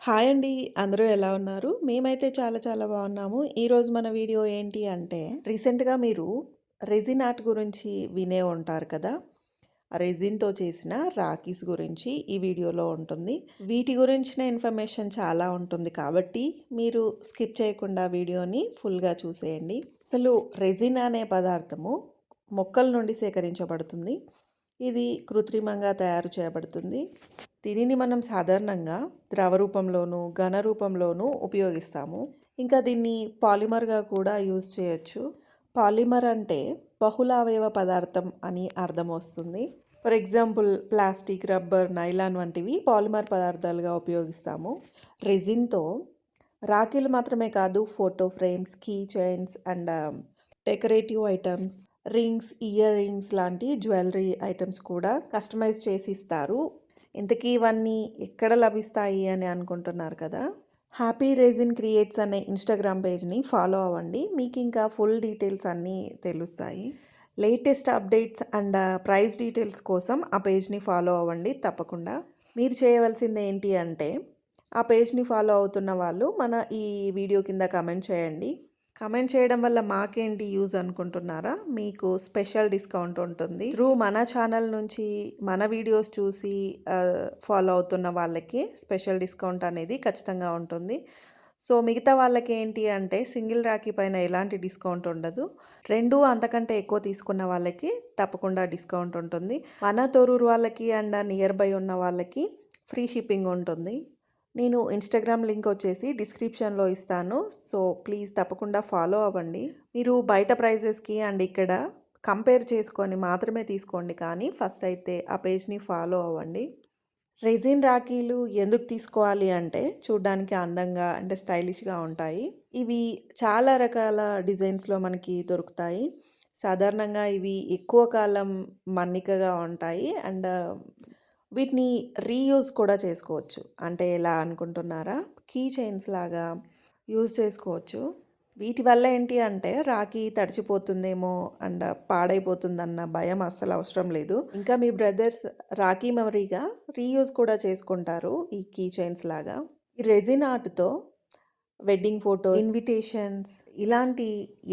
Hi అండి. అందరూ ఎలా ఉన్నారు? మేమైతే చాలా చాలా బాగున్నాము. ఈరోజు మన వీడియో ఏంటి అంటే, రీసెంట్‌గా మీరు రెసిన్ ఆర్ట్ గురించి వినే ఉంటారు కదా! రెసిన్‌తో చేసిన రాఖీస్ గురించి ఈ వీడియోలో ఉంటుంది. వీటి గురించిన ఇన్ఫర్మేషన్ చాలా ఉంటుంది కాబట్టి, మీరు స్కిప్ చేయకుండా వీడియోని ఫుల్‌గా చూసేయండి. అసలు రెసిన్ అనే పదార్థము మొక్కల నుండి సేకరించబడుతుంది. ఇది కృత్రిమంగా తయారు చేయబడుతుంది. దీనిని మనం సాధారణంగా ద్రవ రూపంలోను, ఘన రూపంలోను ఉపయోగిస్తాము. ఇంకా దీన్ని పాలిమర్‌గా కూడా యూజ్ చేయొచ్చు. పాలిమర్ అంటే బహుళ అవయవ పదార్థం అని అర్థం వస్తుంది. For example plastic, rubber, nylon వంటివి పాలిమర్ పదార్థాలుగా ఉపయోగిస్తాము. రెజిన్‌తో రాఖీలు మాత్రమే కాదు, photo frames, key chains and decorative items, rings, ear rings లాంటి జ్యువెలరీ ఐటమ్స్ కూడా కస్టమైజ్ చేసి ఇస్తారు. ఇంతకీ ఇవన్నీ ఎక్కడ లభిస్తాయి అని అనుకుంటున్నారు కదా! హ్యాపీ రెజిన్ క్రియేట్స్ అనే ఇన్స్టాగ్రామ్ పేజ్ని ఫాలో అవ్వండి. మీకు ఇంకా ఫుల్ డీటెయిల్స్ అన్నీ తెలుస్తాయి. Latest updates and price details కోసం ఆ పేజ్ని ఫాలో అవ్వండి తప్పకుండా. మీరు చేయవలసింది ఏంటి అంటే, ఆ పేజ్ని ఫాలో అవుతున్న వాళ్ళు మన ఈ వీడియో కింద కమెంట్ చేయండి. కమెంట్ చేయడం వల్ల మాకేంటి యూజ్ అనుకుంటున్నారా? మీకు స్పెషల్ డిస్కౌంట్ ఉంటుంది. త్రూ మన ఛానల్ నుంచి మన వీడియోస్ చూసి ఫాలో అవుతున్న వాళ్ళకి స్పెషల్ డిస్కౌంట్ అనేది ఖచ్చితంగా ఉంటుంది. సో మిగతా వాళ్ళకి ఏంటి అంటే, సింగిల్ రాఖీ పైన ఎలాంటి డిస్కౌంట్ ఉండదు. 2 అంతకంటే ఎక్కువ తీసుకున్న వాళ్ళకి తప్పకుండా డిస్కౌంట్ ఉంటుంది. మన తొర్రూరు వాళ్ళకి అండ్ నియర్ బై ఉన్న వాళ్ళకి ఫ్రీ షిప్పింగ్ ఉంటుంది. నేను ఇన్స్టాగ్రామ్ లింక్ వచ్చేసి డిస్క్రిప్షన్లో ఇస్తాను. సో ప్లీజ్ తప్పకుండా ఫాలో అవ్వండి. మీరు బయట ప్రైజెస్కి అండ్ ఇక్కడ కంపేర్ చేసుకొని మాత్రమే తీసుకోండి, కానీ ఫస్ట్ అయితే ఆ పేజ్ని ఫాలో అవ్వండి. రెజిన్ రాఖీలు ఎందుకు తీసుకోవాలి అంటే, చూడ్డానికి అందంగా అంటే స్టైలిష్గా ఉంటాయి. ఇవి చాలా రకాల డిజైన్స్లో మనకి దొరుకుతాయి. సాధారణంగా ఇవి ఎక్కువ కాలం మన్నికగా ఉంటాయి అండ్ వీటిని రీయూజ్ కూడా చేసుకోవచ్చు. అంటే ఎలా అనుకుంటున్నారా? కీ చైన్స్ లాగా యూజ్ చేసుకోవచ్చు. వీటి వల్ల ఏంటి అంటే, రాఖీ తడిచిపోతుందేమో అండ్ పాడైపోతుందన్న భయం అస్సలు అవసరం లేదు. ఇంకా మీ బ్రదర్స్ రాఖీ మెమరీగా రీయూజ్ కూడా చేసుకుంటారు ఈ కీ చైన్స్ లాగా. ఈ రెజిన్ ఆర్ట్‌తో వెడ్డింగ్ ఫోటోస్, ఇన్విటేషన్స్ ఇలాంటి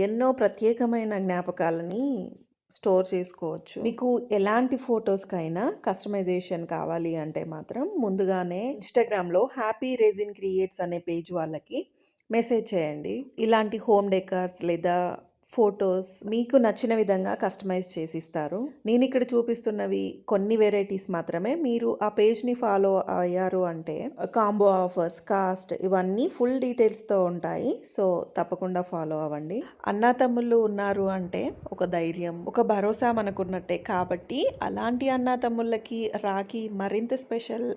ఎన్నో ప్రత్యేకమైన జ్ఞాపకాలని స్టోర్ చేసుకోవచ్చు. మీకు ఎలాంటి ఫొటోస్కైనా కస్టమైజేషన్ కావాలి అంటే మాత్రం ముందుగానే ఇన్స్టాగ్రామ్లో హ్యాపీ రెజిన్ క్రియేట్స్ అనే పేజ్ వాళ్ళకి మెసేజ్ చేయండి. ఇలాంటి హోమ్ డెకర్స్ లేదా ఫొటోస్ మీకు నచ్చిన విధంగా కస్టమైజ్ చేసి ఇస్తారు. నేను ఇక్కడ చూపిస్తున్నవి కొన్ని వెరైటీస్ మాత్రమే. మీరు ఆ పేజ్ని ఫాలో అయ్యారు అంటే కాంబో ఆఫర్స్, కాస్ట్ ఇవన్నీ ఫుల్ డీటెయిల్స్తో ఉంటాయి. సో తప్పకుండా ఫాలో అవ్వండి. అన్నా తమ్ముళ్ళు ఉన్నారు అంటే ఒక ధైర్యం, ఒక భరోసా మనకున్నట్టే. కాబట్టి అలాంటి అన్నా తమ్ముళ్ళకి రాఖీ మరింత స్పెషల్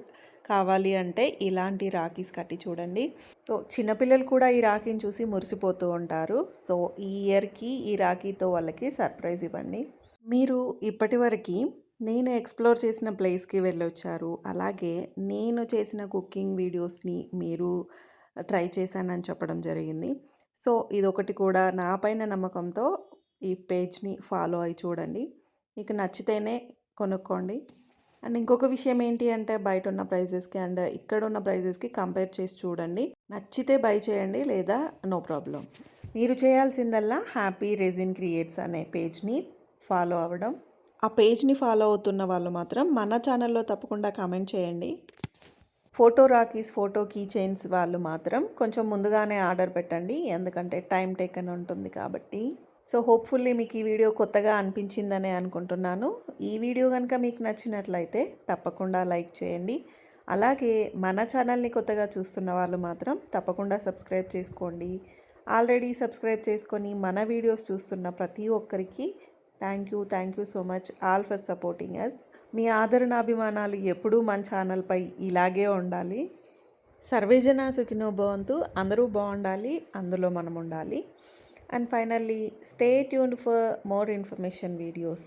కావాలి అంటే ఇలాంటి రాఖీస్ కట్టి చూడండి. సో చిన్నపిల్లలు కూడా ఈ రాఖీని చూసి మురిసిపోతూ ఉంటారు. సో ఈ ఇయర్కి ఈ రాఖీతో వాళ్ళకి సర్ప్రైజ్ ఇవ్వండి. మీరు ఇప్పటివరకు నేను ఎక్స్ప్లోర్ చేసిన ప్లేస్కి వెళ్ళొచ్చారు, అలాగే నేను చేసిన కుకింగ్ వీడియోస్ని మీరు ట్రై చేశానని చెప్పడం జరిగింది. సో ఇదొకటి కూడా నా పైన నమ్మకంతో ఈ పేజ్ని ఫాలో అయి చూడండి. మీకు నచ్చితేనే కొనుక్కోండి. అండ్ ఇంకొక విషయం ఏంటి అంటే, బయట ఉన్న ప్రైజెస్కి అండ్ ఇక్కడ ఉన్న ప్రైజెస్కి కంపేర్ చేసి చూడండి. నచ్చితే బై చేయండి, లేదా నో ప్రాబ్లం. మీరు చేయాల్సిందల్లా హ్యాపీ రెజిన్ క్రియేట్స్ అనే పేజ్ని ఫాలో అవ్వడం. ఆ పేజ్ని ఫాలో అవుతున్న వాళ్ళు మాత్రం మన ఛానల్లో తప్పకుండా కామెంట్ చేయండి. Photo rakhis, photo key chains వాళ్ళు మాత్రం కొంచెం ముందుగానే ఆర్డర్ పెట్టండి, ఎందుకంటే టైం టేకన్ ఉంటుంది కాబట్టి. సో హోప్ఫుల్లీ మీకు ఈ వీడియో కొత్తగా అనిపించిందనే అనుకుంటున్నాను. ఈ వీడియో కనుక మీకు నచ్చినట్లయితే తప్పకుండా లైక్ చేయండి. అలాగే మన ఛానల్ని కొత్తగా చూస్తున్న వాళ్ళు మాత్రం తప్పకుండా సబ్స్క్రైబ్ చేసుకోండి. ఆల్రెడీ సబ్స్క్రైబ్ చేసుకొని మన వీడియోస్ చూస్తున్న ప్రతి ఒక్కరికి thank you so much all for supporting us. మీ ఆదరణ అభిమానాలు ఎప్పుడూ మన ఛానల్పై ఇలాగే ఉండాలి. సర్వేజన సుఖినో భవంతు. అందరూ బాగుండాలి, అందులో మనం ఉండాలి. And finally, stay tuned for more information videos.